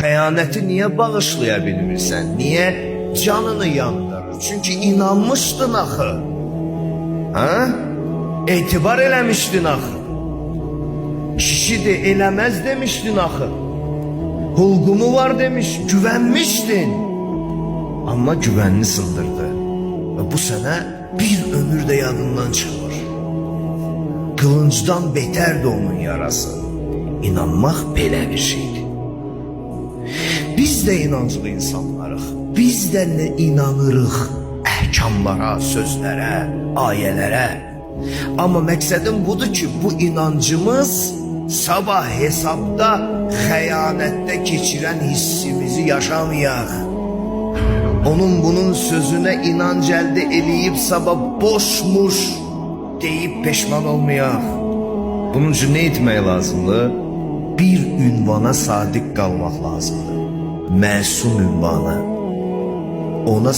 xəyanəti niyə bağışlaya bilmirsən? Niyə canını yandırır? Çünki inanmışdın axı. Ha? Etibar eləmişdin axı. Kişidir, eləməz demişdin axı. Hulqumu var demiş, güvənmişdin. Amma güvənini sındırdı. Və bu sənə bir ömür də yadından çıxır. Qılıncdan betərdi onun yarası. İnanmaq belə bir şeydir. Biz də inanclı insanlarıq. Biz də nə inanırıq əhkamlara, sözlərə, ayələrə. Amma məqsədim budur ki, bu inancımız sabah hesabda xəyanətdə keçirən hissimizi yaşamayaq. Onun bunun sözünə inanc əldə eləyib sabah boşmuş deyib peşman olmayaq. Bunun üçün nə etmək lazımdır? Bir ünvana sadiq qalmaq lazımdır. Məsum ünvanı. Ona